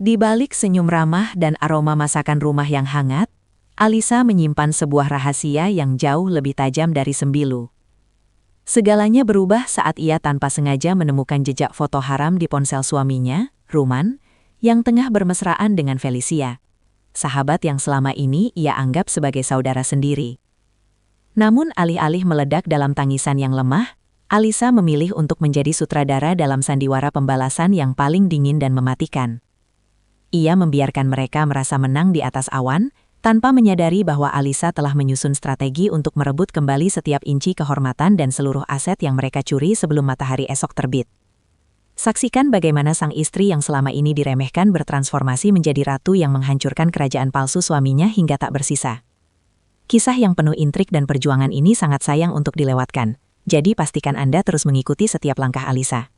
Di balik senyum ramah dan aroma masakan rumah yang hangat, Alisa menyimpan sebuah rahasia yang jauh lebih tajam dari sembilu. Segalanya berubah saat ia tanpa sengaja menemukan jejak foto haram di ponsel suaminya, Ruman, yang tengah bermesraan dengan Felicia, sahabat yang selama ini ia anggap sebagai saudara sendiri. Namun alih-alih meledak dalam tangisan yang lemah, Alisa memilih untuk menjadi sutradara dalam sandiwara pembalasan yang paling dingin dan mematikan. Ia membiarkan mereka merasa menang di atas awan, tanpa menyadari bahwa Alisa telah menyusun strategi untuk merebut kembali setiap inci kehormatan dan seluruh aset yang mereka curi sebelum matahari esok terbit. Saksikan bagaimana sang istri yang selama ini diremehkan bertransformasi menjadi ratu yang menghancurkan kerajaan palsu suaminya hingga tak bersisa. Kisah yang penuh intrik dan perjuangan ini sangat sayang untuk dilewatkan, jadi pastikan Anda terus mengikuti setiap langkah Alisa.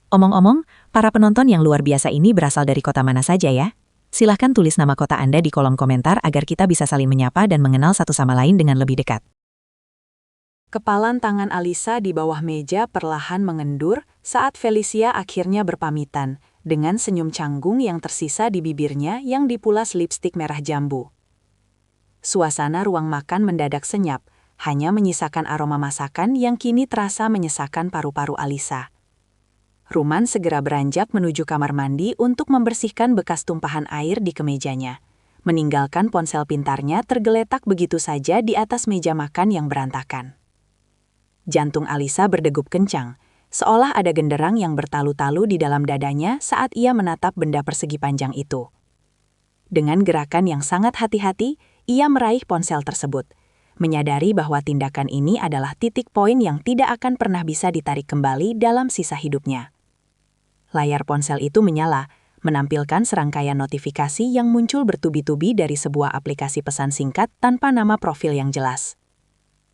Omong-omong, para penonton yang luar biasa ini berasal dari kota mana saja ya? Silahkan tulis nama kota Anda di kolom komentar agar kita bisa saling menyapa dan mengenal satu sama lain dengan lebih dekat. Kepalan tangan Alisa di bawah meja perlahan mengendur saat Felicia akhirnya berpamitan, dengan senyum canggung yang tersisa di bibirnya yang dipulas lipstik merah jambu. Suasana ruang makan mendadak senyap, hanya menyisakan aroma masakan yang kini terasa menyesakkan paru-paru Alisa. Ruman segera beranjak menuju kamar mandi untuk membersihkan bekas tumpahan air di kemejanya, meninggalkan ponsel pintarnya tergeletak begitu saja di atas meja makan yang berantakan. Jantung Alisa berdegup kencang, seolah ada genderang yang bertalu-talu di dalam dadanya saat ia menatap benda persegi panjang itu. Dengan gerakan yang sangat hati-hati, ia meraih ponsel tersebut, menyadari bahwa tindakan ini adalah titik poin yang tidak akan pernah bisa ditarik kembali dalam sisa hidupnya. Layar ponsel itu menyala, menampilkan serangkaian notifikasi yang muncul bertubi-tubi dari sebuah aplikasi pesan singkat tanpa nama profil yang jelas.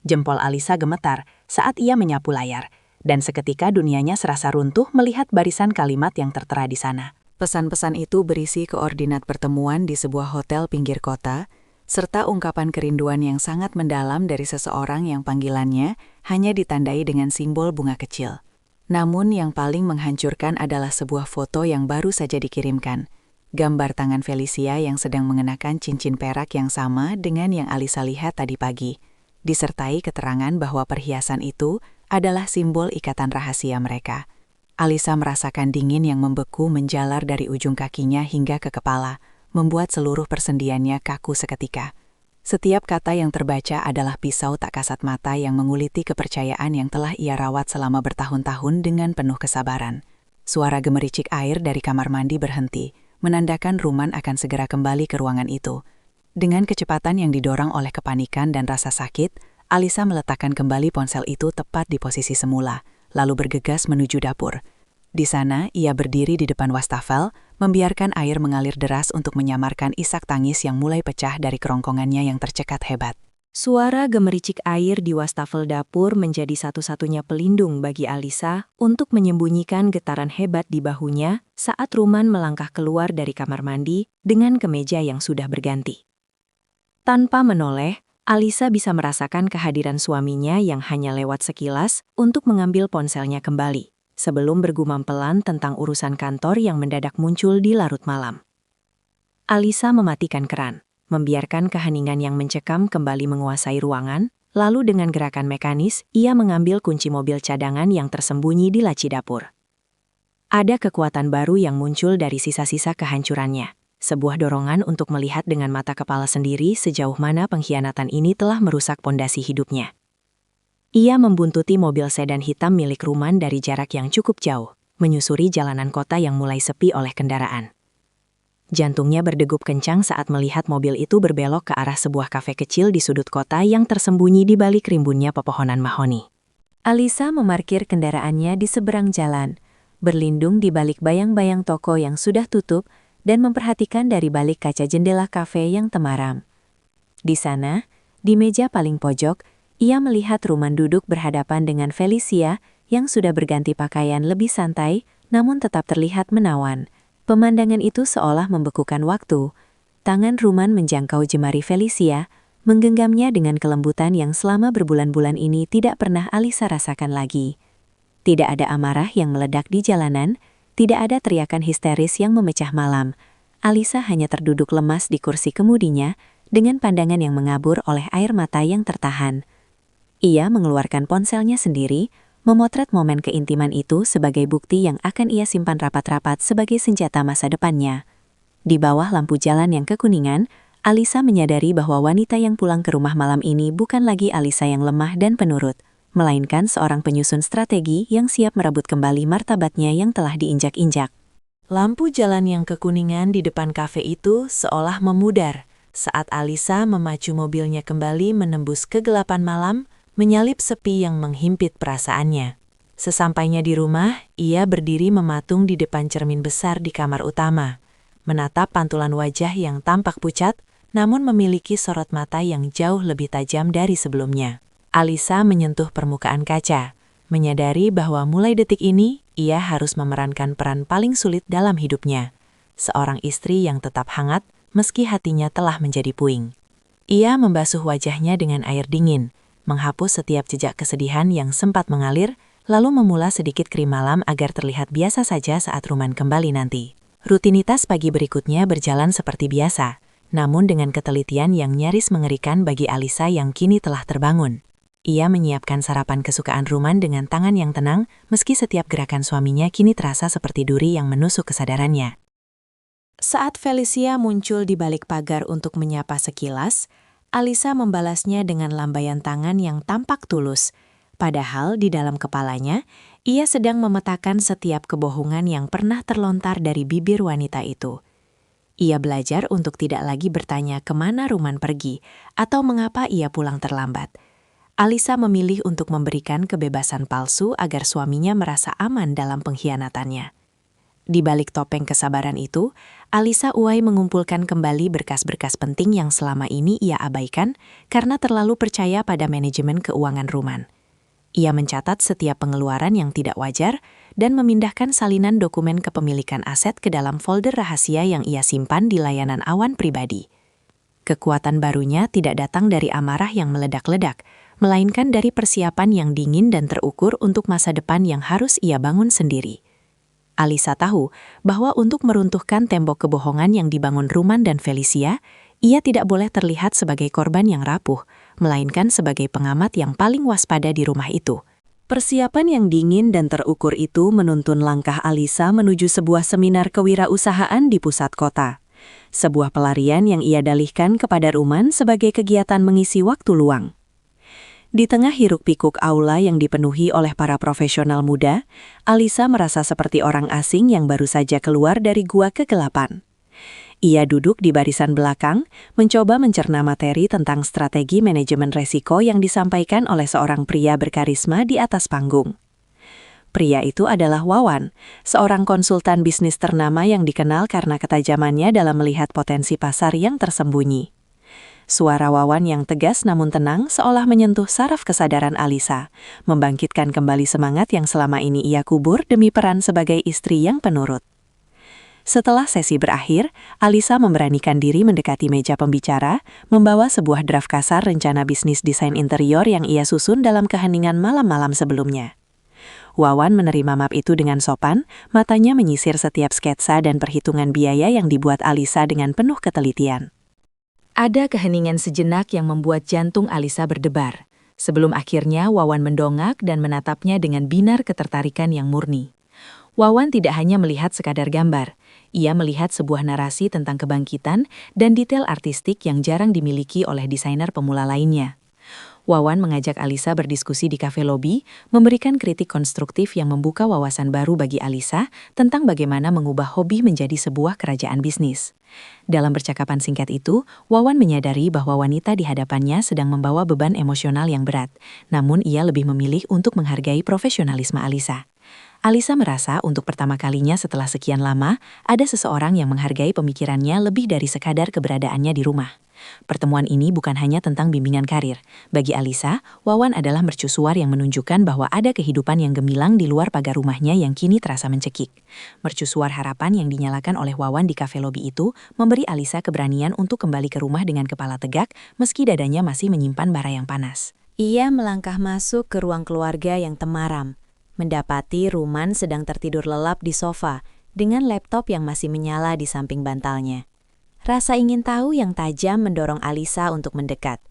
Jempol Alisa gemetar saat ia menyapu layar, dan seketika dunianya serasa runtuh melihat barisan kalimat yang tertera di sana. Pesan-pesan itu berisi koordinat pertemuan di sebuah hotel pinggir kota, serta ungkapan kerinduan yang sangat mendalam dari seseorang yang panggilannya hanya ditandai dengan simbol bunga kecil. Namun yang paling menghancurkan adalah sebuah foto yang baru saja dikirimkan. Gambar tangan Felicia yang sedang mengenakan cincin perak yang sama dengan yang Alisa lihat tadi pagi, disertai keterangan bahwa perhiasan itu adalah simbol ikatan rahasia mereka. Alisa merasakan dingin yang membeku menjalar dari ujung kakinya hingga ke kepala, membuat seluruh persendiannya kaku seketika. Setiap kata yang terbaca adalah pisau tak kasat mata yang menguliti kepercayaan yang telah ia rawat selama bertahun-tahun dengan penuh kesabaran. Suara gemericik air dari kamar mandi berhenti, menandakan Ruman akan segera kembali ke ruangan itu. Dengan kecepatan yang didorong oleh kepanikan dan rasa sakit, Alisa meletakkan kembali ponsel itu tepat di posisi semula, lalu bergegas menuju dapur. Di sana, ia berdiri di depan wastafel, membiarkan air mengalir deras untuk menyamarkan isak tangis yang mulai pecah dari kerongkongannya yang tercekat hebat. Suara gemericik air di wastafel dapur menjadi satu-satunya pelindung bagi Alisa untuk menyembunyikan getaran hebat di bahunya saat Ruman melangkah keluar dari kamar mandi dengan kemeja yang sudah berganti. Tanpa menoleh, Alisa bisa merasakan kehadiran suaminya yang hanya lewat sekilas untuk mengambil ponselnya kembali, sebelum bergumam pelan tentang urusan kantor yang mendadak muncul di larut malam. Alisa mematikan keran, membiarkan keheningan yang mencekam kembali menguasai ruangan, lalu dengan gerakan mekanis, ia mengambil kunci mobil cadangan yang tersembunyi di laci dapur. Ada kekuatan baru yang muncul dari sisa-sisa kehancurannya, sebuah dorongan untuk melihat dengan mata kepala sendiri sejauh mana pengkhianatan ini telah merusak pondasi hidupnya. Ia membuntuti mobil sedan hitam milik Ruman dari jarak yang cukup jauh, menyusuri jalanan kota yang mulai sepi oleh kendaraan. Jantungnya berdegup kencang saat melihat mobil itu berbelok ke arah sebuah kafe kecil di sudut kota yang tersembunyi di balik rimbunnya pepohonan mahoni. Alisa memarkir kendaraannya di seberang jalan, berlindung di balik bayang-bayang toko yang sudah tutup, dan memperhatikan dari balik kaca jendela kafe yang temaram. Di sana, di meja paling pojok, ia melihat Ruman duduk berhadapan dengan Felicia yang sudah berganti pakaian lebih santai, namun tetap terlihat menawan. Pemandangan itu seolah membekukan waktu. Tangan Ruman menjangkau jemari Felicia, menggenggamnya dengan kelembutan yang selama berbulan-bulan ini tidak pernah Alisa rasakan lagi. Tidak ada amarah yang meledak di jalanan, tidak ada teriakan histeris yang memecah malam, Alisa hanya terduduk lemas di kursi kemudinya dengan pandangan yang mengabur oleh air mata yang tertahan. Ia mengeluarkan ponselnya sendiri, memotret momen keintiman itu sebagai bukti yang akan ia simpan rapat-rapat sebagai senjata masa depannya. Di bawah lampu jalan yang kekuningan, Alisa menyadari bahwa wanita yang pulang ke rumah malam ini bukan lagi Alisa yang lemah dan penurut, melainkan seorang penyusun strategi yang siap merebut kembali martabatnya yang telah diinjak-injak. Lampu jalan yang kekuningan di depan kafe itu seolah memudar saat Alisa memacu mobilnya kembali menembus kegelapan malam, menyalip sepi yang menghimpit perasaannya. Sesampainya di rumah, ia berdiri mematung di depan cermin besar di kamar utama, menatap pantulan wajah yang tampak pucat, namun memiliki sorot mata yang jauh lebih tajam dari sebelumnya. Alisa menyentuh permukaan kaca, menyadari bahwa mulai detik ini, ia harus memerankan peran paling sulit dalam hidupnya. Seorang istri yang tetap hangat, meski hatinya telah menjadi puing. Ia membasuh wajahnya dengan air dingin, menghapus setiap jejak kesedihan yang sempat mengalir, lalu memula sedikit krim malam agar terlihat biasa saja saat Ruman kembali nanti. Rutinitas pagi berikutnya berjalan seperti biasa, namun dengan ketelitian yang nyaris mengerikan bagi Alisa yang kini telah terbangun. Ia menyiapkan sarapan kesukaan Ruman dengan tangan yang tenang, meski setiap gerakan suaminya kini terasa seperti duri yang menusuk kesadarannya. Saat Felicia muncul di balik pagar untuk menyapa sekilas, Alisa membalasnya dengan lambaian tangan yang tampak tulus. Padahal di dalam kepalanya, ia sedang memetakan setiap kebohongan yang pernah terlontar dari bibir wanita itu. Ia belajar untuk tidak lagi bertanya kemana Ruman pergi atau mengapa ia pulang terlambat. Alisa memilih untuk memberikan kebebasan palsu agar suaminya merasa aman dalam pengkhianatannya. Di balik topeng kesabaran itu, Alisa uai mengumpulkan kembali berkas-berkas penting yang selama ini ia abaikan karena terlalu percaya pada manajemen keuangan Ruman. Ia mencatat setiap pengeluaran yang tidak wajar dan memindahkan salinan dokumen kepemilikan aset ke dalam folder rahasia yang ia simpan di layanan awan pribadi. Kekuatan barunya tidak datang dari amarah yang meledak-ledak, melainkan dari persiapan yang dingin dan terukur untuk masa depan yang harus ia bangun sendiri. Alisa tahu bahwa untuk meruntuhkan tembok kebohongan yang dibangun Ruman dan Felicia, ia tidak boleh terlihat sebagai korban yang rapuh, melainkan sebagai pengamat yang paling waspada di rumah itu. Persiapan yang dingin dan terukur itu menuntun langkah Alisa menuju sebuah seminar kewirausahaan di pusat kota. Sebuah pelarian yang ia dalihkan kepada Ruman sebagai kegiatan mengisi waktu luang. Di tengah hiruk-pikuk aula yang dipenuhi oleh para profesional muda, Alisa merasa seperti orang asing yang baru saja keluar dari gua kegelapan. Ia duduk di barisan belakang, mencoba mencerna materi tentang strategi manajemen resiko yang disampaikan oleh seorang pria berkarisma di atas panggung. Pria itu adalah Wawan, seorang konsultan bisnis ternama yang dikenal karena ketajamannya dalam melihat potensi pasar yang tersembunyi. Suara Wawan yang tegas namun tenang seolah menyentuh saraf kesadaran Alisa, membangkitkan kembali semangat yang selama ini ia kubur demi peran sebagai istri yang penurut. Setelah sesi berakhir, Alisa memberanikan diri mendekati meja pembicara, membawa sebuah draft kasar rencana bisnis desain interior yang ia susun dalam keheningan malam-malam sebelumnya. Wawan menerima map itu dengan sopan, matanya menyisir setiap sketsa dan perhitungan biaya yang dibuat Alisa dengan penuh ketelitian. Ada keheningan sejenak yang membuat jantung Alisa berdebar, sebelum akhirnya Wawan mendongak dan menatapnya dengan binar ketertarikan yang murni. Wawan tidak hanya melihat sekadar gambar, ia melihat sebuah narasi tentang kebangkitan dan detail artistik yang jarang dimiliki oleh desainer pemula lainnya. Wawan mengajak Alisa berdiskusi di kafe lobi, memberikan kritik konstruktif yang membuka wawasan baru bagi Alisa tentang bagaimana mengubah hobi menjadi sebuah kerajaan bisnis. Dalam percakapan singkat itu, Wawan menyadari bahwa wanita di hadapannya sedang membawa beban emosional yang berat, namun ia lebih memilih untuk menghargai profesionalisme Alisa. Alisa merasa untuk pertama kalinya setelah sekian lama, ada seseorang yang menghargai pemikirannya lebih dari sekadar keberadaannya di rumah. Pertemuan ini bukan hanya tentang bimbingan karir. Bagi Alisa, Wawan adalah mercusuar yang menunjukkan bahwa ada kehidupan yang gemilang di luar pagar rumahnya yang kini terasa mencekik. Mercusuar harapan yang dinyalakan oleh Wawan di kafe lobi itu memberi Alisa keberanian untuk kembali ke rumah dengan kepala tegak meski dadanya masih menyimpan bara yang panas. Ia melangkah masuk ke ruang keluarga yang temaram, mendapati Ruman sedang tertidur lelap di sofa dengan laptop yang masih menyala di samping bantalnya. Rasa ingin tahu yang tajam mendorong Alisa untuk mendekat.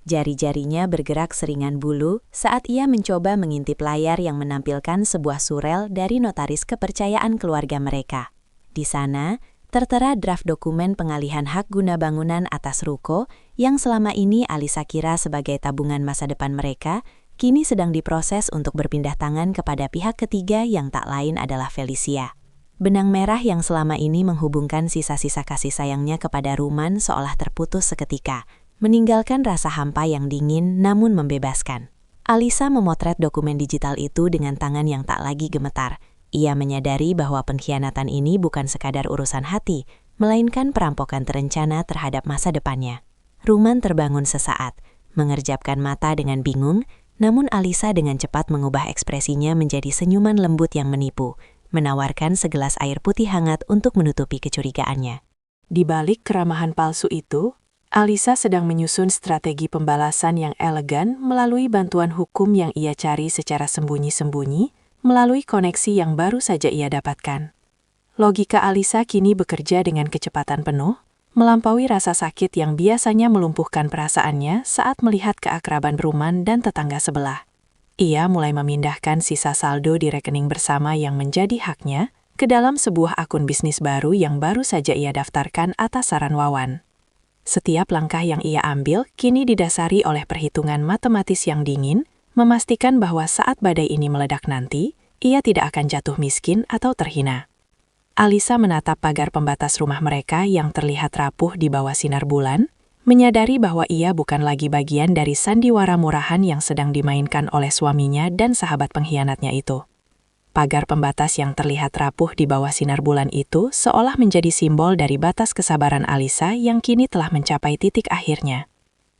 Jari-jarinya bergerak seringan bulu saat ia mencoba mengintip layar yang menampilkan sebuah surel dari notaris kepercayaan keluarga mereka. Di sana, tertera draft dokumen pengalihan hak guna bangunan atas ruko yang selama ini Alisa kira sebagai tabungan masa depan mereka, kini sedang diproses untuk berpindah tangan kepada pihak ketiga yang tak lain adalah Felicia. Benang merah yang selama ini menghubungkan sisa-sisa kasih sayangnya kepada Ruman seolah terputus seketika, meninggalkan rasa hampa yang dingin namun membebaskan. Alisa memotret dokumen digital itu dengan tangan yang tak lagi gemetar. Ia menyadari bahwa pengkhianatan ini bukan sekadar urusan hati, melainkan perampokan terencana terhadap masa depannya. Ruman terbangun sesaat, mengerjapkan mata dengan bingung, namun Alisa dengan cepat mengubah ekspresinya menjadi senyuman lembut yang menipu, menawarkan segelas air putih hangat untuk menutupi kecurigaannya. Di balik keramahan palsu itu, Alisa sedang menyusun strategi pembalasan yang elegan melalui bantuan hukum yang ia cari secara sembunyi-sembunyi, melalui koneksi yang baru saja ia dapatkan. Logika Alisa kini bekerja dengan kecepatan penuh, melampaui rasa sakit yang biasanya melumpuhkan perasaannya saat melihat keakraban Ruman dan tetangga sebelah. Ia mulai memindahkan sisa saldo di rekening bersama yang menjadi haknya ke dalam sebuah akun bisnis baru yang baru saja ia daftarkan atas saran Wawan. Setiap langkah yang ia ambil kini didasari oleh perhitungan matematis yang dingin, memastikan bahwa saat badai ini meledak nanti, ia tidak akan jatuh miskin atau terhina. Alisa menatap pagar pembatas rumah mereka yang terlihat rapuh di bawah sinar bulan, menyadari bahwa ia bukan lagi bagian dari sandiwara murahan yang sedang dimainkan oleh suaminya dan sahabat pengkhianatnya itu. Pagar pembatas yang terlihat rapuh di bawah sinar bulan itu seolah menjadi simbol dari batas kesabaran Alisa yang kini telah mencapai titik akhirnya.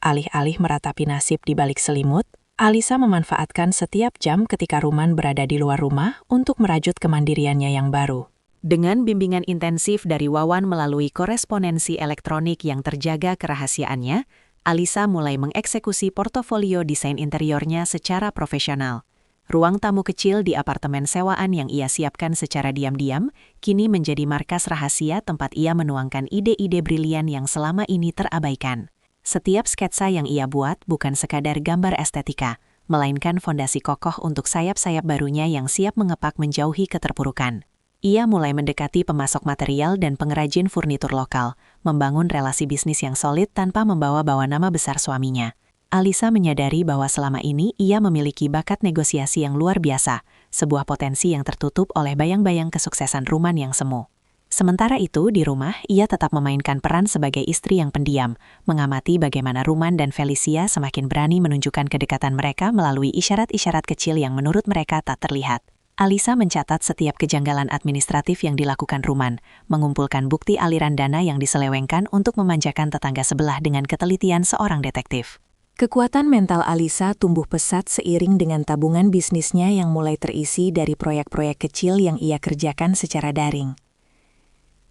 Alih-alih meratapi nasib di balik selimut, Alisa memanfaatkan setiap jam ketika Ruman berada di luar rumah untuk merajut kemandiriannya yang baru. Dengan bimbingan intensif dari Wawan melalui korespondensi elektronik yang terjaga kerahasiaannya, Alisa mulai mengeksekusi portofolio desain interiornya secara profesional. Ruang tamu kecil di apartemen sewaan yang ia siapkan secara diam-diam, kini menjadi markas rahasia tempat ia menuangkan ide-ide brilian yang selama ini terabaikan. Setiap sketsa yang ia buat bukan sekadar gambar estetika, melainkan fondasi kokoh untuk sayap-sayap barunya yang siap mengepak menjauhi keterpurukan. Ia mulai mendekati pemasok material dan pengrajin furnitur lokal, membangun relasi bisnis yang solid tanpa membawa-bawa nama besar suaminya. Alisa menyadari bahwa selama ini ia memiliki bakat negosiasi yang luar biasa, sebuah potensi yang tertutup oleh bayang-bayang kesuksesan Ruman yang semu. Sementara itu, di rumah, ia tetap memainkan peran sebagai istri yang pendiam, mengamati bagaimana Ruman dan Felicia semakin berani menunjukkan kedekatan mereka melalui isyarat-isyarat kecil yang menurut mereka tak terlihat. Alisa mencatat setiap kejanggalan administratif yang dilakukan Ruman, mengumpulkan bukti aliran dana yang diselewengkan untuk memanjakan tetangga sebelah dengan ketelitian seorang detektif. Kekuatan mental Alisa tumbuh pesat seiring dengan tabungan bisnisnya yang mulai terisi dari proyek-proyek kecil yang ia kerjakan secara daring.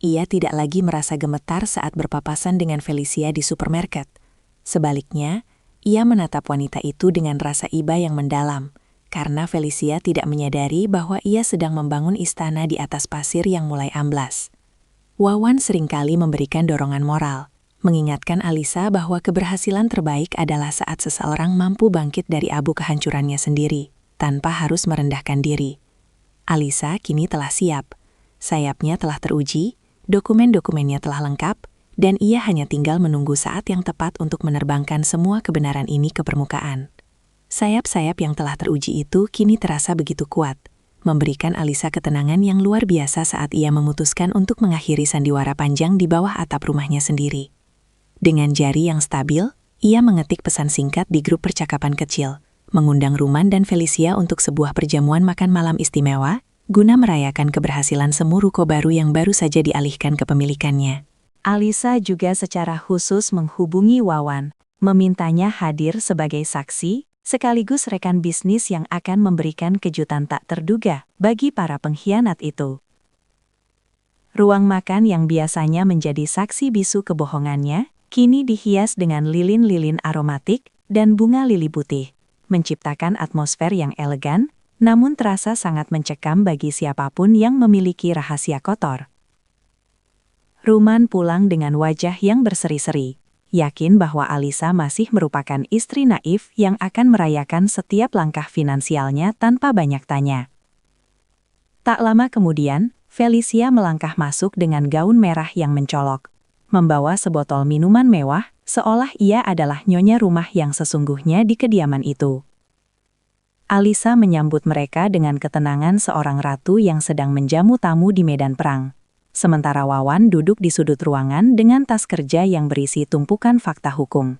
Ia tidak lagi merasa gemetar saat berpapasan dengan Felicia di supermarket. Sebaliknya, ia menatap wanita itu dengan rasa iba yang mendalam, karena Felicia tidak menyadari bahwa ia sedang membangun istana di atas pasir yang mulai amblas. Wawan seringkali memberikan dorongan moral, mengingatkan Alisa bahwa keberhasilan terbaik adalah saat seseorang mampu bangkit dari abu kehancurannya sendiri, tanpa harus merendahkan diri. Alisa kini telah siap. Sayapnya telah teruji, dokumen-dokumennya telah lengkap, dan ia hanya tinggal menunggu saat yang tepat untuk menerbangkan semua kebenaran ini ke permukaan. Sayap-sayap yang telah teruji itu kini terasa begitu kuat, memberikan Alisa ketenangan yang luar biasa saat ia memutuskan untuk mengakhiri sandiwara panjang di bawah atap rumahnya sendiri. Dengan jari yang stabil, ia mengetik pesan singkat di grup percakapan kecil, mengundang Ruman dan Felicia untuk sebuah perjamuan makan malam istimewa, guna merayakan keberhasilan semu ruko baru yang baru saja dialihkan kepemilikannya. Alisa juga secara khusus menghubungi Wawan, memintanya hadir sebagai saksi, sekaligus rekan bisnis yang akan memberikan kejutan tak terduga bagi para pengkhianat itu. Ruang makan yang biasanya menjadi saksi bisu kebohongannya, kini dihias dengan lilin-lilin aromatik dan bunga lili putih, menciptakan atmosfer yang elegan, namun terasa sangat mencekam bagi siapapun yang memiliki rahasia kotor. Ruman pulang dengan wajah yang berseri-seri, yakin bahwa Alisa masih merupakan istri naif yang akan merayakan setiap langkah finansialnya tanpa banyak tanya. Tak lama kemudian, Felicia melangkah masuk dengan gaun merah yang mencolok, membawa sebotol minuman mewah, seolah ia adalah nyonya rumah yang sesungguhnya di kediaman itu. Alisa menyambut mereka dengan ketenangan seorang ratu yang sedang menjamu tamu di medan perang. Sementara Wawan duduk di sudut ruangan dengan tas kerja yang berisi tumpukan fakta hukum.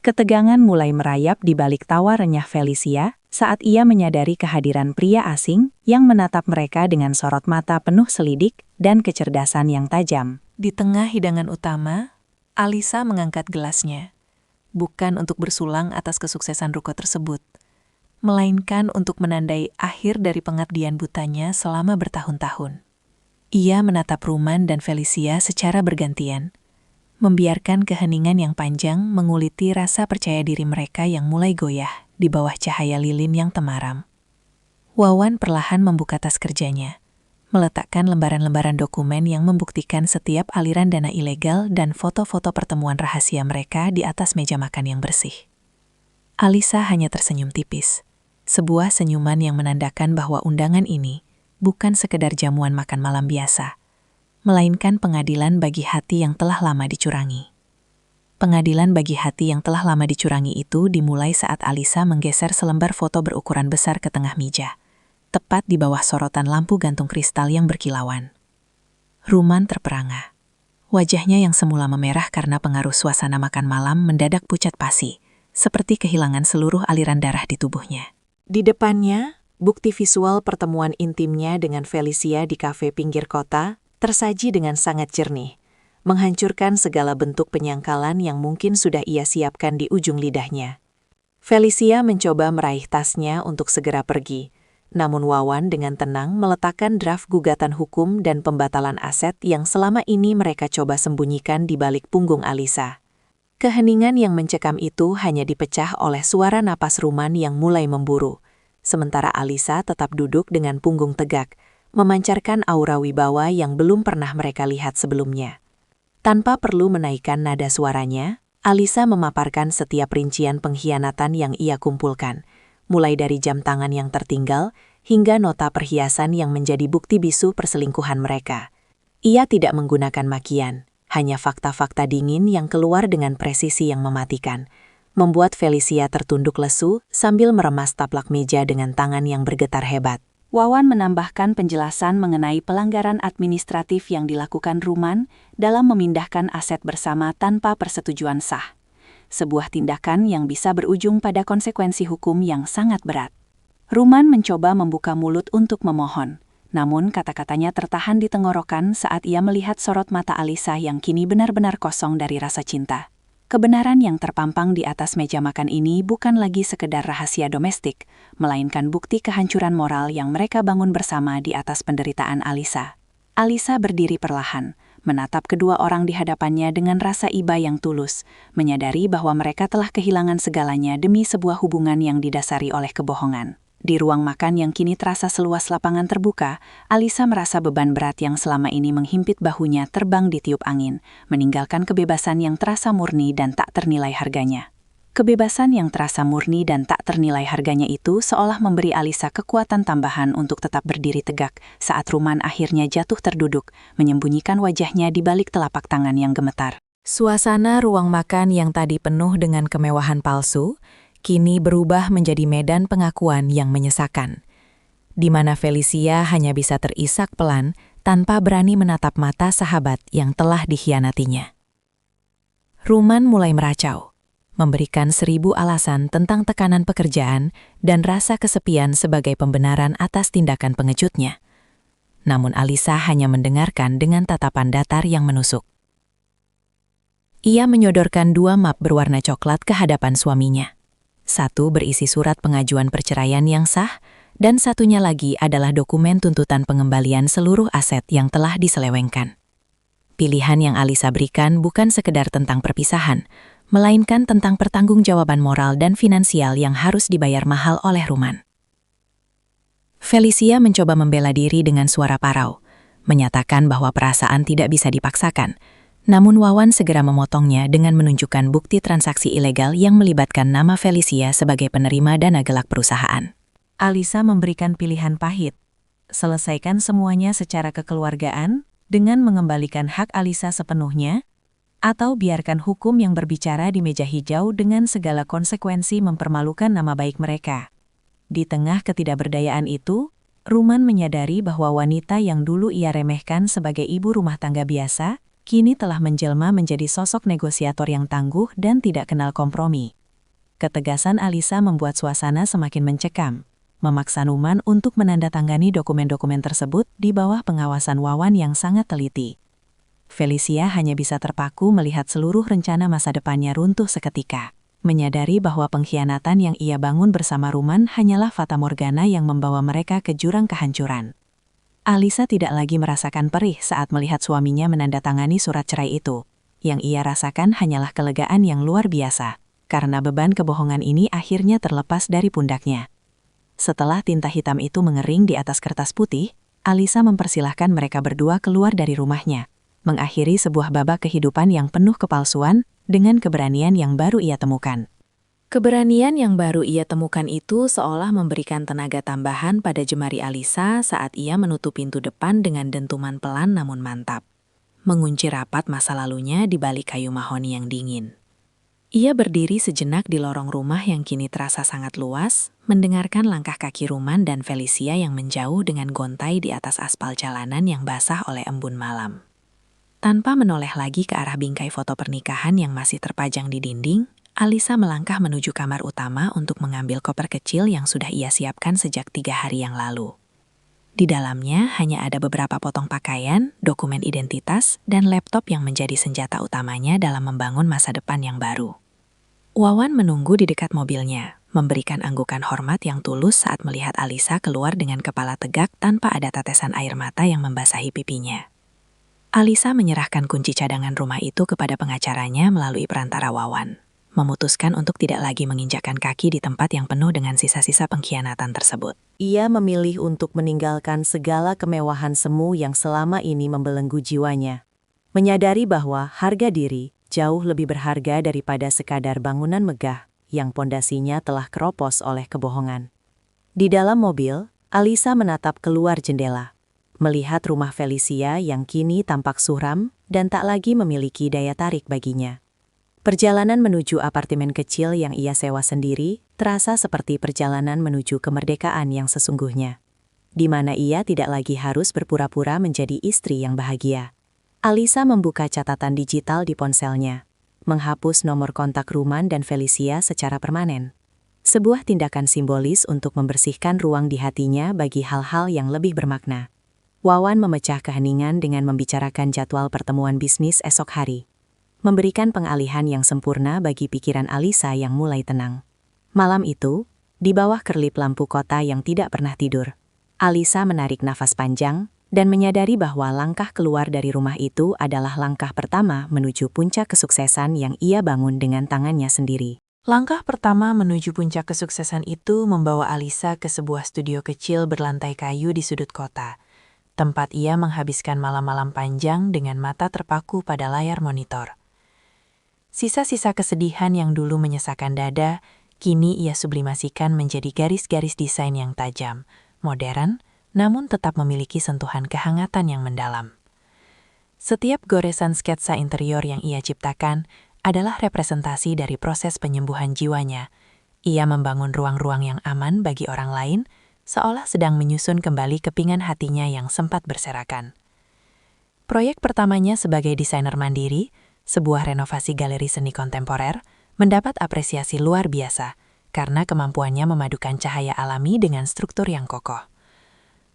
Ketegangan mulai merayap di balik tawa renyah Felicia saat ia menyadari kehadiran pria asing yang menatap mereka dengan sorot mata penuh selidik dan kecerdasan yang tajam. Di tengah hidangan utama, Alisa mengangkat gelasnya, bukan untuk bersulang atas kesuksesan ruko tersebut, melainkan untuk menandai akhir dari pengabdian butanya selama bertahun-tahun. Ia menatap Ruman dan Felicia secara bergantian, membiarkan keheningan yang panjang menguliti rasa percaya diri mereka yang mulai goyah di bawah cahaya lilin yang temaram. Wawan perlahan membuka tas kerjanya, meletakkan lembaran-lembaran dokumen yang membuktikan setiap aliran dana ilegal dan foto-foto pertemuan rahasia mereka di atas meja makan yang bersih. Alisa hanya tersenyum tipis, sebuah senyuman yang menandakan bahwa undangan ini bukan sekedar jamuan makan malam biasa, melainkan pengadilan bagi hati yang telah lama dicurangi. Pengadilan bagi hati yang telah lama dicurangi itu dimulai saat Alisa menggeser selembar foto berukuran besar ke tengah meja, tepat di bawah sorotan lampu gantung kristal yang berkilauan. Ruman terperangah. Wajahnya yang semula memerah karena pengaruh suasana makan malam mendadak pucat pasi, seperti kehilangan seluruh aliran darah di tubuhnya. Di depannya, bukti visual pertemuan intimnya dengan Felicia di kafe pinggir kota tersaji dengan sangat jernih, menghancurkan segala bentuk penyangkalan yang mungkin sudah ia siapkan di ujung lidahnya. Felicia mencoba meraih tasnya untuk segera pergi, namun Wawan dengan tenang meletakkan draft gugatan hukum dan pembatalan aset yang selama ini mereka coba sembunyikan di balik punggung Alisa. Keheningan yang mencekam itu hanya dipecah oleh suara napas Ruman yang mulai memburu, sementara Alisa tetap duduk dengan punggung tegak, memancarkan aura wibawa yang belum pernah mereka lihat sebelumnya. Tanpa perlu menaikkan nada suaranya, Alisa memaparkan setiap rincian pengkhianatan yang ia kumpulkan, mulai dari jam tangan yang tertinggal hingga nota perhiasan yang menjadi bukti bisu perselingkuhan mereka. Ia tidak menggunakan makian, hanya fakta-fakta dingin yang keluar dengan presisi yang mematikan, membuat Felicia tertunduk lesu sambil meremas taplak meja dengan tangan yang bergetar hebat. Wawan menambahkan penjelasan mengenai pelanggaran administratif yang dilakukan Ruman dalam memindahkan aset bersama tanpa persetujuan sah. Sebuah tindakan yang bisa berujung pada konsekuensi hukum yang sangat berat. Ruman mencoba membuka mulut untuk memohon, namun kata-katanya tertahan di tenggorokan saat ia melihat sorot mata Alisa yang kini benar-benar kosong dari rasa cinta. Kebenaran yang terpampang di atas meja makan ini bukan lagi sekedar rahasia domestik, melainkan bukti kehancuran moral yang mereka bangun bersama di atas penderitaan Alisa. Alisa berdiri perlahan, menatap kedua orang di hadapannya dengan rasa iba yang tulus, menyadari bahwa mereka telah kehilangan segalanya demi sebuah hubungan yang didasari oleh kebohongan. Di ruang makan yang kini terasa seluas lapangan terbuka, Alisa merasa beban berat yang selama ini menghimpit bahunya terbang ditiup angin, meninggalkan kebebasan yang terasa murni dan tak ternilai harganya. Kebebasan yang terasa murni dan tak ternilai harganya itu seolah memberi Alisa kekuatan tambahan untuk tetap berdiri tegak saat Ruman akhirnya jatuh terduduk, menyembunyikan wajahnya di balik telapak tangan yang gemetar. Suasana ruang makan yang tadi penuh dengan kemewahan palsu, kini berubah menjadi medan pengakuan yang menyesakan, di mana Felicia hanya bisa terisak pelan tanpa berani menatap mata sahabat yang telah dikhianatinya. Ruman mulai meracau, memberikan 1000 alasan tentang tekanan pekerjaan dan rasa kesepian sebagai pembenaran atas tindakan pengejutnya. Namun Alisa hanya mendengarkan dengan tatapan datar yang menusuk. Ia menyodorkan 2 map berwarna coklat ke hadapan suaminya. Satu berisi surat pengajuan perceraian yang sah, dan satunya lagi adalah dokumen tuntutan pengembalian seluruh aset yang telah diselewengkan. Pilihan yang Alisa berikan bukan sekedar tentang perpisahan, melainkan tentang pertanggungjawaban moral dan finansial yang harus dibayar mahal oleh Ruman. Felicia mencoba membela diri dengan suara parau, menyatakan bahwa perasaan tidak bisa dipaksakan. Namun Wawan segera memotongnya dengan menunjukkan bukti transaksi ilegal yang melibatkan nama Felicia sebagai penerima dana gelak perusahaan. Alisa memberikan pilihan pahit. Selesaikan semuanya secara kekeluargaan dengan mengembalikan hak Alisa sepenuhnya, atau biarkan hukum yang berbicara di meja hijau dengan segala konsekuensi mempermalukan nama baik mereka. Di tengah ketidakberdayaan itu, Ruman menyadari bahwa wanita yang dulu ia remehkan sebagai ibu rumah tangga biasa, kini telah menjelma menjadi sosok negosiator yang tangguh dan tidak kenal kompromi. Ketegasan Alisa membuat suasana semakin mencekam, memaksa Ruman untuk menandatangani dokumen-dokumen tersebut di bawah pengawasan Wawan yang sangat teliti. Felicia hanya bisa terpaku melihat seluruh rencana masa depannya runtuh seketika, menyadari bahwa pengkhianatan yang ia bangun bersama Ruman hanyalah fatamorgana yang membawa mereka ke jurang kehancuran. Alisa tidak lagi merasakan perih saat melihat suaminya menandatangani surat cerai itu. Yang ia rasakan hanyalah kelegaan yang luar biasa, karena beban kebohongan ini akhirnya terlepas dari pundaknya. Setelah tinta hitam itu mengering di atas kertas putih, Alisa mempersilahkan mereka berdua keluar dari rumahnya, mengakhiri sebuah babak kehidupan yang penuh kepalsuan dengan keberanian yang baru ia temukan. Keberanian yang baru ia temukan itu seolah memberikan tenaga tambahan pada jemari Alisa saat ia menutup pintu depan dengan dentuman pelan namun mantap, mengunci rapat masa lalunya di balik kayu mahoni yang dingin. Ia berdiri sejenak di lorong rumah yang kini terasa sangat luas, mendengarkan langkah kaki Ruman dan Felicia yang menjauh dengan gontai di atas aspal jalanan yang basah oleh embun malam. Tanpa menoleh lagi ke arah bingkai foto pernikahan yang masih terpajang di dinding, Alisa melangkah menuju kamar utama untuk mengambil koper kecil yang sudah ia siapkan sejak 3 hari yang lalu. Di dalamnya hanya ada beberapa potong pakaian, dokumen identitas, dan laptop yang menjadi senjata utamanya dalam membangun masa depan yang baru. Wawan menunggu di dekat mobilnya, memberikan anggukan hormat yang tulus saat melihat Alisa keluar dengan kepala tegak tanpa ada tetesan air mata yang membasahi pipinya. Alisa menyerahkan kunci cadangan rumah itu kepada pengacaranya melalui perantara Wawan, memutuskan untuk tidak lagi menginjakkan kaki di tempat yang penuh dengan sisa-sisa pengkhianatan tersebut. Ia memilih untuk meninggalkan segala kemewahan semu yang selama ini membelenggu jiwanya, menyadari bahwa harga diri jauh lebih berharga daripada sekadar bangunan megah yang pondasinya telah keropos oleh kebohongan. Di dalam mobil, Alisa menatap keluar jendela, melihat rumah Felicia yang kini tampak suram dan tak lagi memiliki daya tarik baginya. Perjalanan menuju apartemen kecil yang ia sewa sendiri terasa seperti perjalanan menuju kemerdekaan yang sesungguhnya, di mana ia tidak lagi harus berpura-pura menjadi istri yang bahagia. Alisa membuka catatan digital di ponselnya, menghapus nomor kontak Ruman dan Felicia secara permanen. Sebuah tindakan simbolis untuk membersihkan ruang di hatinya bagi hal-hal yang lebih bermakna. Wawan memecah keheningan dengan membicarakan jadwal pertemuan bisnis esok hari, memberikan pengalihan yang sempurna bagi pikiran Alisa yang mulai tenang. Malam itu, di bawah kerlip lampu kota yang tidak pernah tidur, Alisa menarik nafas panjang dan menyadari bahwa langkah keluar dari rumah itu adalah langkah pertama menuju puncak kesuksesan yang ia bangun dengan tangannya sendiri. Langkah pertama menuju puncak kesuksesan itu membawa Alisa ke sebuah studio kecil berlantai kayu di sudut kota, tempat ia menghabiskan malam-malam panjang dengan mata terpaku pada layar monitor. Sisa-sisa kesedihan yang dulu menyesakan dada, kini ia sublimasikan menjadi garis-garis desain yang tajam, modern, namun tetap memiliki sentuhan kehangatan yang mendalam. Setiap goresan sketsa interior yang ia ciptakan adalah representasi dari proses penyembuhan jiwanya. Ia membangun ruang-ruang yang aman bagi orang lain, seolah sedang menyusun kembali kepingan hatinya yang sempat berserakan. Proyek pertamanya sebagai desainer mandiri, sebuah renovasi galeri seni kontemporer, mendapat apresiasi luar biasa karena kemampuannya memadukan cahaya alami dengan struktur yang kokoh.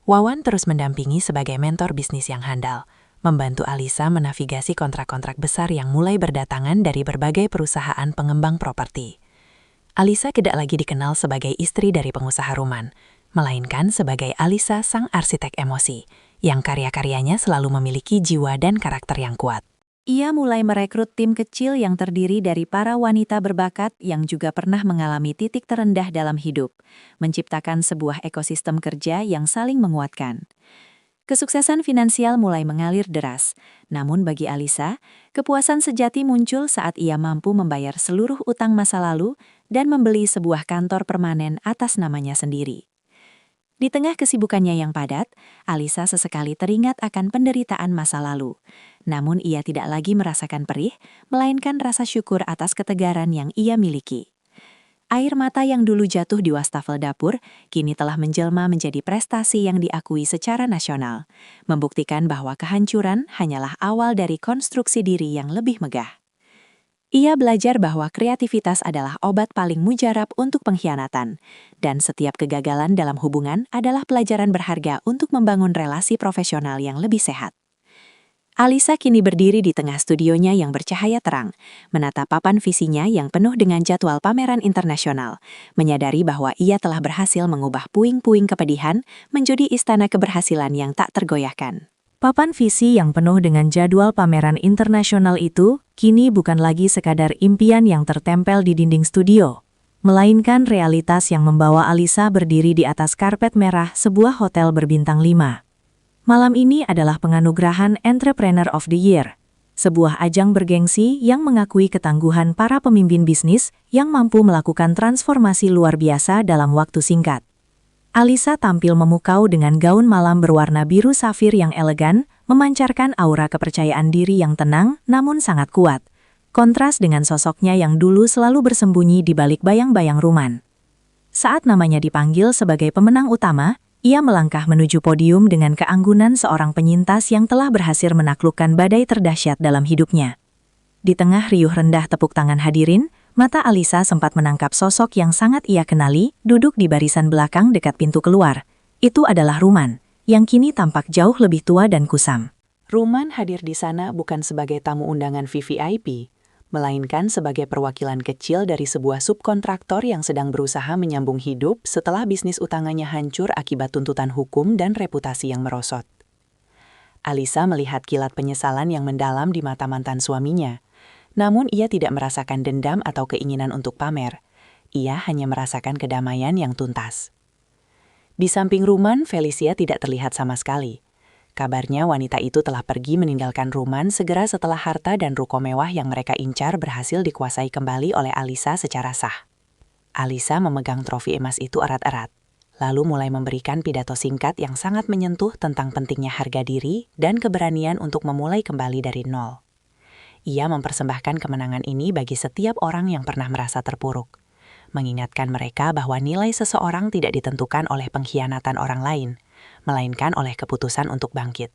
Wawan terus mendampingi sebagai mentor bisnis yang handal, membantu Alisa menavigasi kontrak-kontrak besar yang mulai berdatangan dari berbagai perusahaan pengembang properti. Alisa tidak lagi dikenal sebagai istri dari pengusaha Ruman, melainkan sebagai Alisa sang arsitek emosi, yang karya-karyanya selalu memiliki jiwa dan karakter yang kuat. Ia mulai merekrut tim kecil yang terdiri dari para wanita berbakat yang juga pernah mengalami titik terendah dalam hidup, menciptakan sebuah ekosistem kerja yang saling menguatkan. Kesuksesan finansial mulai mengalir deras, namun bagi Alisa, kepuasan sejati muncul saat ia mampu membayar seluruh utang masa lalu dan membeli sebuah kantor permanen atas namanya sendiri. Di tengah kesibukannya yang padat, Alisa sesekali teringat akan penderitaan masa lalu. Namun ia tidak lagi merasakan perih, melainkan rasa syukur atas ketegaran yang ia miliki. Air mata yang dulu jatuh di wastafel dapur, kini telah menjelma menjadi prestasi yang diakui secara nasional, membuktikan bahwa kehancuran hanyalah awal dari konstruksi diri yang lebih megah. Ia belajar bahwa kreativitas adalah obat paling mujarab untuk pengkhianatan, dan setiap kegagalan dalam hubungan adalah pelajaran berharga untuk membangun relasi profesional yang lebih sehat. Alisa kini berdiri di tengah studionya yang bercahaya terang, menatap papan visinya yang penuh dengan jadwal pameran internasional, menyadari bahwa ia telah berhasil mengubah puing-puing kepedihan menjadi istana keberhasilan yang tak tergoyahkan. Papan visi yang penuh dengan jadwal pameran internasional itu kini bukan lagi sekadar impian yang tertempel di dinding studio, melainkan realitas yang membawa Alisa berdiri di atas karpet merah sebuah hotel berbintang 5. Malam ini adalah penganugerahan Entrepreneur of the Year, sebuah ajang bergengsi yang mengakui ketangguhan para pemimpin bisnis yang mampu melakukan transformasi luar biasa dalam waktu singkat. Alisa tampil memukau dengan gaun malam berwarna biru safir yang elegan, memancarkan aura kepercayaan diri yang tenang namun sangat kuat. Kontras dengan sosoknya yang dulu selalu bersembunyi di balik bayang-bayang ruman. Saat namanya dipanggil sebagai pemenang utama, ia melangkah menuju podium dengan keanggunan seorang penyintas yang telah berhasil menaklukkan badai terdahsyat dalam hidupnya. Di tengah riuh rendah tepuk tangan hadirin, mata Alisa sempat menangkap sosok yang sangat ia kenali, duduk di barisan belakang dekat pintu keluar. Itu adalah Ruman, yang kini tampak jauh lebih tua dan kusam. Ruman hadir di sana bukan sebagai tamu undangan VVIP, melainkan sebagai perwakilan kecil dari sebuah subkontraktor yang sedang berusaha menyambung hidup setelah bisnis utamanya hancur akibat tuntutan hukum dan reputasi yang merosot. Alisa melihat kilat penyesalan yang mendalam di mata mantan suaminya. Namun ia tidak merasakan dendam atau keinginan untuk pamer. Ia hanya merasakan kedamaian yang tuntas. Di samping Ruman, Felicia tidak terlihat sama sekali. Kabarnya wanita itu telah pergi meninggalkan Ruman segera setelah harta dan ruko mewah yang mereka incar berhasil dikuasai kembali oleh Alisa secara sah. Alisa memegang trofi emas itu erat-erat, lalu mulai memberikan pidato singkat yang sangat menyentuh tentang pentingnya harga diri dan keberanian untuk memulai kembali dari nol. Ia mempersembahkan kemenangan ini bagi setiap orang yang pernah merasa terpuruk, mengingatkan mereka bahwa nilai seseorang tidak ditentukan oleh pengkhianatan orang lain, melainkan oleh keputusan untuk bangkit.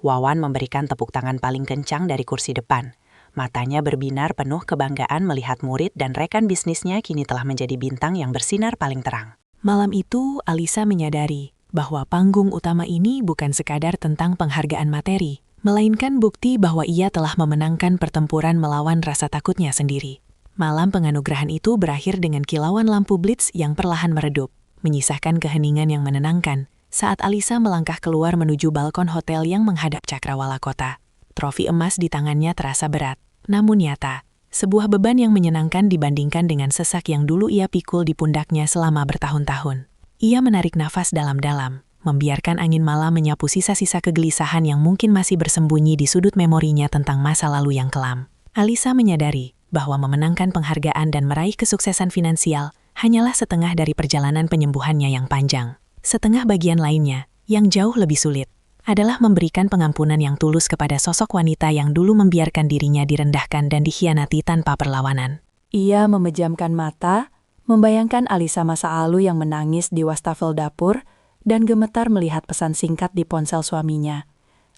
Wawan memberikan tepuk tangan paling kencang dari kursi depan. Matanya berbinar penuh kebanggaan melihat murid dan rekan bisnisnya kini telah menjadi bintang yang bersinar paling terang. Malam itu, Alisa menyadari bahwa panggung utama ini bukan sekadar tentang penghargaan materi, melainkan bukti bahwa ia telah memenangkan pertempuran melawan rasa takutnya sendiri. Malam penganugerahan itu berakhir dengan kilauan lampu blitz yang perlahan meredup, menyisahkan keheningan yang menenangkan saat Alisa melangkah keluar menuju balkon hotel yang menghadap cakrawala kota. Trofi emas di tangannya terasa berat, namun nyata, sebuah beban yang menyenangkan dibandingkan dengan sesak yang dulu ia pikul di pundaknya selama bertahun-tahun. Ia menarik nafas dalam-dalam, membiarkan angin malam menyapu sisa-sisa kegelisahan yang mungkin masih bersembunyi di sudut memorinya tentang masa lalu yang kelam. Alisa menyadari bahwa memenangkan penghargaan dan meraih kesuksesan finansial hanyalah setengah dari perjalanan penyembuhannya yang panjang. Setengah bagian lainnya, yang jauh lebih sulit, adalah memberikan pengampunan yang tulus kepada sosok wanita yang dulu membiarkan dirinya direndahkan dan dikhianati tanpa perlawanan. Ia memejamkan mata, membayangkan Alisa masa lalu yang menangis di wastafel dapur, dan gemetar melihat pesan singkat di ponsel suaminya,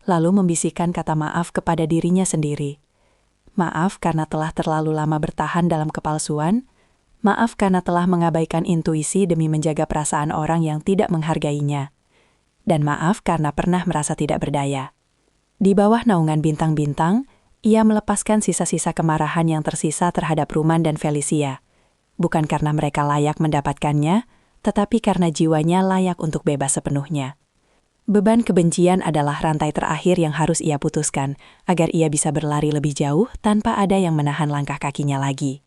lalu membisikkan kata maaf kepada dirinya sendiri. Maaf karena telah terlalu lama bertahan dalam kepalsuan, maaf karena telah mengabaikan intuisi demi menjaga perasaan orang yang tidak menghargainya, dan maaf karena pernah merasa tidak berdaya. Di bawah naungan bintang-bintang, ia melepaskan sisa-sisa kemarahan yang tersisa terhadap Ruman dan Felicia, bukan karena mereka layak mendapatkannya, tetapi karena jiwanya layak untuk bebas sepenuhnya. Beban kebencian adalah rantai terakhir yang harus ia putuskan, agar ia bisa berlari lebih jauh tanpa ada yang menahan langkah kakinya lagi.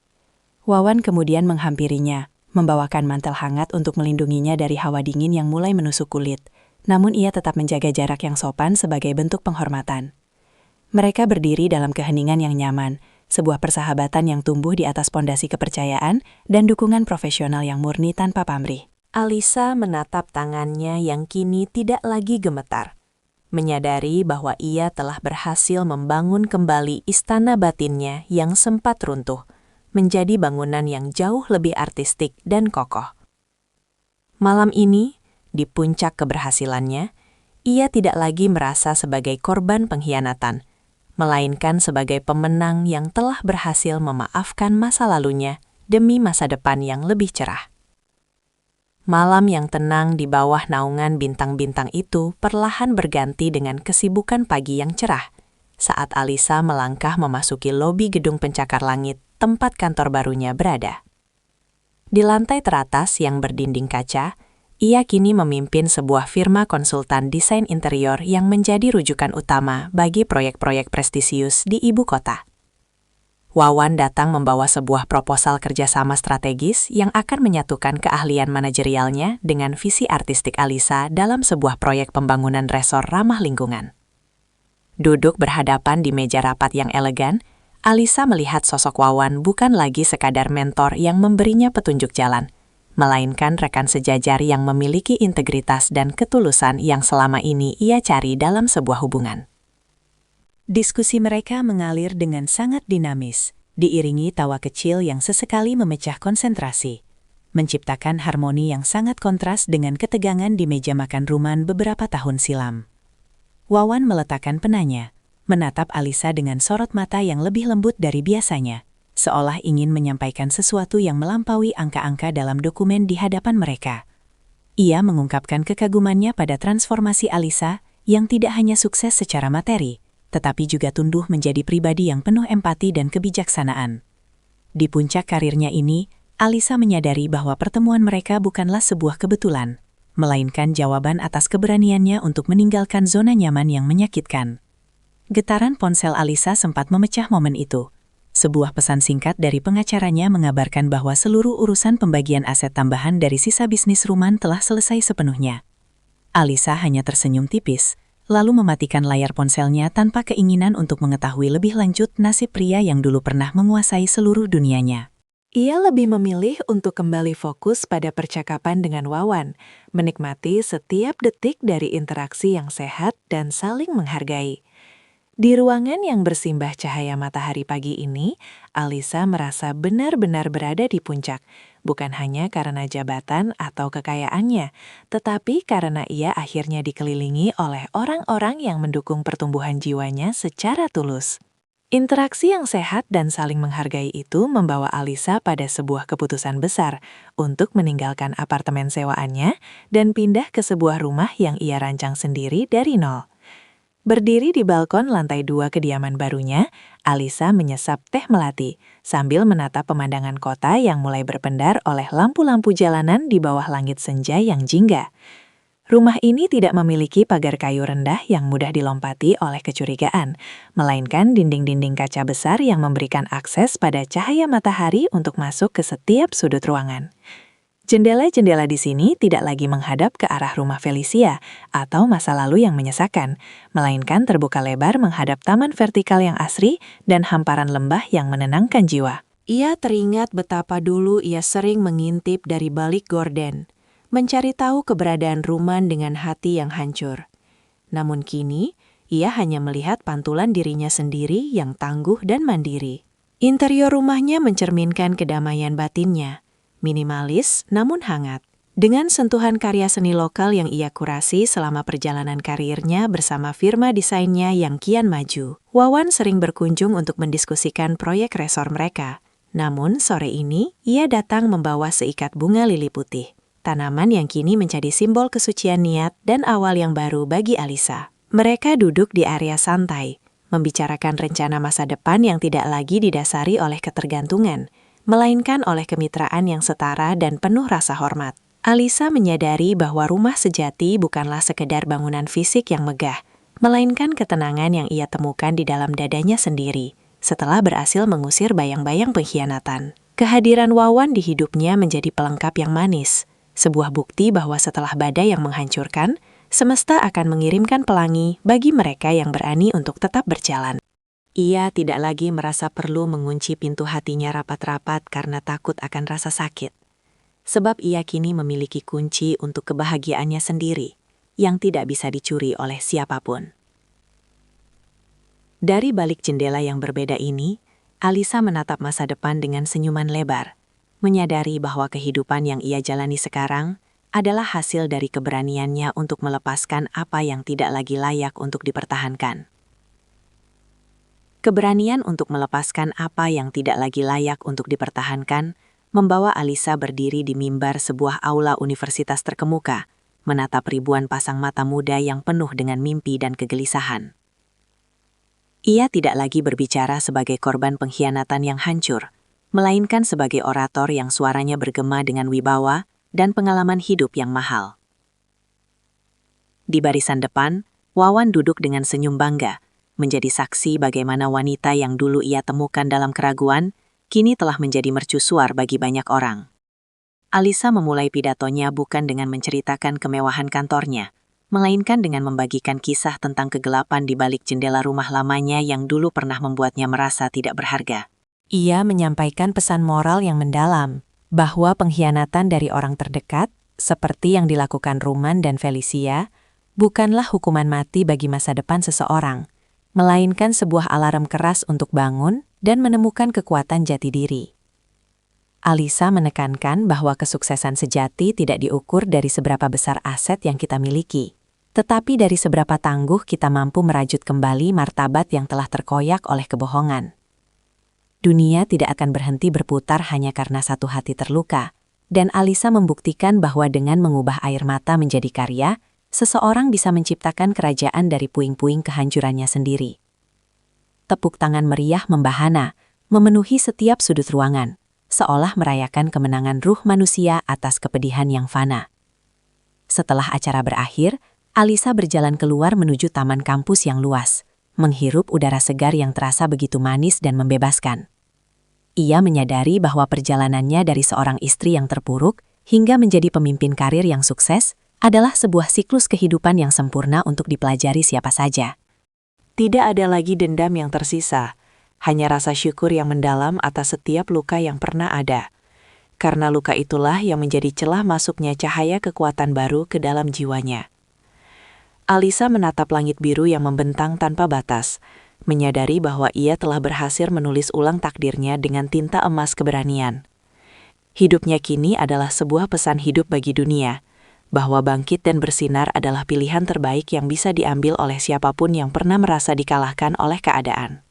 Wawan kemudian menghampirinya, membawakan mantel hangat untuk melindunginya dari hawa dingin yang mulai menusuk kulit, namun ia tetap menjaga jarak yang sopan sebagai bentuk penghormatan. Mereka berdiri dalam keheningan yang nyaman, sebuah persahabatan yang tumbuh di atas pondasi kepercayaan dan dukungan profesional yang murni tanpa pamrih. Alisa menatap tangannya yang kini tidak lagi gemetar, menyadari bahwa ia telah berhasil membangun kembali istana batinnya yang sempat runtuh, menjadi bangunan yang jauh lebih artistik dan kokoh. Malam ini, di puncak keberhasilannya, ia tidak lagi merasa sebagai korban pengkhianatan, melainkan sebagai pemenang yang telah berhasil memaafkan masa lalunya demi masa depan yang lebih cerah. Malam yang tenang di bawah naungan bintang-bintang itu perlahan berganti dengan kesibukan pagi yang cerah, saat Alisa melangkah memasuki lobi gedung pencakar langit tempat kantor barunya berada. Di lantai teratas yang berdinding kaca, ia kini memimpin sebuah firma konsultan desain interior yang menjadi rujukan utama bagi proyek-proyek prestisius di ibu kota. Wawan datang membawa sebuah proposal kerjasama strategis yang akan menyatukan keahlian manajerialnya dengan visi artistik Alisa dalam sebuah proyek pembangunan resor ramah lingkungan. Duduk berhadapan di meja rapat yang elegan, Alisa melihat sosok Wawan bukan lagi sekadar mentor yang memberinya petunjuk jalan, melainkan rekan sejajar yang memiliki integritas dan ketulusan yang selama ini ia cari dalam sebuah hubungan. Diskusi mereka mengalir dengan sangat dinamis, diiringi tawa kecil yang sesekali memecah konsentrasi, menciptakan harmoni yang sangat kontras dengan ketegangan di meja makan rumahan beberapa tahun silam. Wawan meletakkan penanya, menatap Alisa dengan sorot mata yang lebih lembut dari biasanya, seolah ingin menyampaikan sesuatu yang melampaui angka-angka dalam dokumen di hadapan mereka. Ia mengungkapkan kekagumannya pada transformasi Alisa yang tidak hanya sukses secara materi, tetapi juga tumbuh menjadi pribadi yang penuh empati dan kebijaksanaan. Di puncak karirnya ini, Alisa menyadari bahwa pertemuan mereka bukanlah sebuah kebetulan, melainkan jawaban atas keberaniannya untuk meninggalkan zona nyaman yang menyakitkan. Getaran ponsel Alisa sempat memecah momen itu. Sebuah pesan singkat dari pengacaranya mengabarkan bahwa seluruh urusan pembagian aset tambahan dari sisa bisnis Ruman telah selesai sepenuhnya. Alisa hanya tersenyum tipis, lalu mematikan layar ponselnya tanpa keinginan untuk mengetahui lebih lanjut nasib pria yang dulu pernah menguasai seluruh dunianya. Ia lebih memilih untuk kembali fokus pada percakapan dengan Wawan, menikmati setiap detik dari interaksi yang sehat dan saling menghargai. Di ruangan yang bersimbah cahaya matahari pagi ini, Alisa merasa benar-benar berada di puncak, bukan hanya karena jabatan atau kekayaannya, tetapi karena ia akhirnya dikelilingi oleh orang-orang yang mendukung pertumbuhan jiwanya secara tulus. Interaksi yang sehat dan saling menghargai itu membawa Alisa pada sebuah keputusan besar untuk meninggalkan apartemen sewaannya dan pindah ke sebuah rumah yang ia rancang sendiri dari nol. Berdiri di balkon lantai 2 kediaman barunya, Alisa menyesap teh melati sambil menatap pemandangan kota yang mulai berpendar oleh lampu-lampu jalanan di bawah langit senja yang jingga. Rumah ini tidak memiliki pagar kayu rendah yang mudah dilompati oleh kecurigaan, melainkan dinding-dinding kaca besar yang memberikan akses pada cahaya matahari untuk masuk ke setiap sudut ruangan. Jendela-jendela di sini tidak lagi menghadap ke arah rumah Felicia atau masa lalu yang menyesakan, melainkan terbuka lebar menghadap taman vertikal yang asri dan hamparan lembah yang menenangkan jiwa. Ia teringat betapa dulu ia sering mengintip dari balik gorden, mencari tahu keberadaan Ruman dengan hati yang hancur. Namun kini, ia hanya melihat pantulan dirinya sendiri yang tangguh dan mandiri. Interior rumahnya mencerminkan kedamaian batinnya, minimalis namun hangat. Dengan sentuhan karya seni lokal yang ia kurasi selama perjalanan karirnya bersama firma desainnya yang kian maju, Wawan sering berkunjung untuk mendiskusikan proyek resor mereka. Namun sore ini, ia datang membawa seikat bunga lili putih, tanaman yang kini menjadi simbol kesucian niat dan awal yang baru bagi Alisa. Mereka duduk di area santai, membicarakan rencana masa depan yang tidak lagi didasari oleh ketergantungan, melainkan oleh kemitraan yang setara dan penuh rasa hormat. Alisa menyadari bahwa rumah sejati bukanlah sekedar bangunan fisik yang megah, melainkan ketenangan yang ia temukan di dalam dadanya sendiri setelah berhasil mengusir bayang-bayang pengkhianatan. Kehadiran Wawan di hidupnya menjadi pelengkap yang manis, sebuah bukti bahwa setelah badai yang menghancurkan, semesta akan mengirimkan pelangi bagi mereka yang berani untuk tetap berjalan. Ia tidak lagi merasa perlu mengunci pintu hatinya rapat-rapat karena takut akan rasa sakit. Sebab ia kini memiliki kunci untuk kebahagiaannya sendiri, yang tidak bisa dicuri oleh siapapun. Dari balik jendela yang berbeda ini, Alisa menatap masa depan dengan senyuman lebar, menyadari bahwa kehidupan yang ia jalani sekarang adalah hasil dari keberaniannya untuk melepaskan apa yang tidak lagi layak untuk dipertahankan. Keberanian untuk melepaskan apa yang tidak lagi layak untuk dipertahankan membawa Alisa berdiri di mimbar sebuah aula universitas terkemuka, menatap ribuan pasang mata muda yang penuh dengan mimpi dan kegelisahan. Ia tidak lagi berbicara sebagai korban pengkhianatan yang hancur, melainkan sebagai orator yang suaranya bergema dengan wibawa dan pengalaman hidup yang mahal. Di barisan depan, Wawan duduk dengan senyum bangga, menjadi saksi bagaimana wanita yang dulu ia temukan dalam keraguan, kini telah menjadi mercusuar bagi banyak orang. Alisa memulai pidatonya bukan dengan menceritakan kemewahan kantornya, melainkan dengan membagikan kisah tentang kegelapan di balik jendela rumah lamanya yang dulu pernah membuatnya merasa tidak berharga. Ia menyampaikan pesan moral yang mendalam, bahwa pengkhianatan dari orang terdekat, seperti yang dilakukan Ruman dan Felicia, bukanlah hukuman mati bagi masa depan seseorang, melainkan sebuah alarm keras untuk bangun dan menemukan kekuatan jati diri. Alisa menekankan bahwa kesuksesan sejati tidak diukur dari seberapa besar aset yang kita miliki, tetapi dari seberapa tangguh kita mampu merajut kembali martabat yang telah terkoyak oleh kebohongan. Dunia tidak akan berhenti berputar hanya karena satu hati terluka, dan Alisa membuktikan bahwa dengan mengubah air mata menjadi karya, seseorang bisa menciptakan kerajaan dari puing-puing kehancurannya sendiri. Tepuk tangan meriah membahana, memenuhi setiap sudut ruangan, seolah merayakan kemenangan ruh manusia atas kepedihan yang fana. Setelah acara berakhir, Alisa berjalan keluar menuju taman kampus yang luas, menghirup udara segar yang terasa begitu manis dan membebaskan. Ia menyadari bahwa perjalanannya dari seorang istri yang terpuruk hingga menjadi pemimpin karir yang sukses adalah sebuah siklus kehidupan yang sempurna untuk dipelajari siapa saja. Tidak ada lagi dendam yang tersisa, hanya rasa syukur yang mendalam atas setiap luka yang pernah ada. Karena luka itulah yang menjadi celah masuknya cahaya kekuatan baru ke dalam jiwanya. Alisa menatap langit biru yang membentang tanpa batas, menyadari bahwa ia telah berhasil menulis ulang takdirnya dengan tinta emas keberanian. Hidupnya kini adalah sebuah pesan hidup bagi dunia, bahwa bangkit dan bersinar adalah pilihan terbaik yang bisa diambil oleh siapapun yang pernah merasa dikalahkan oleh keadaan.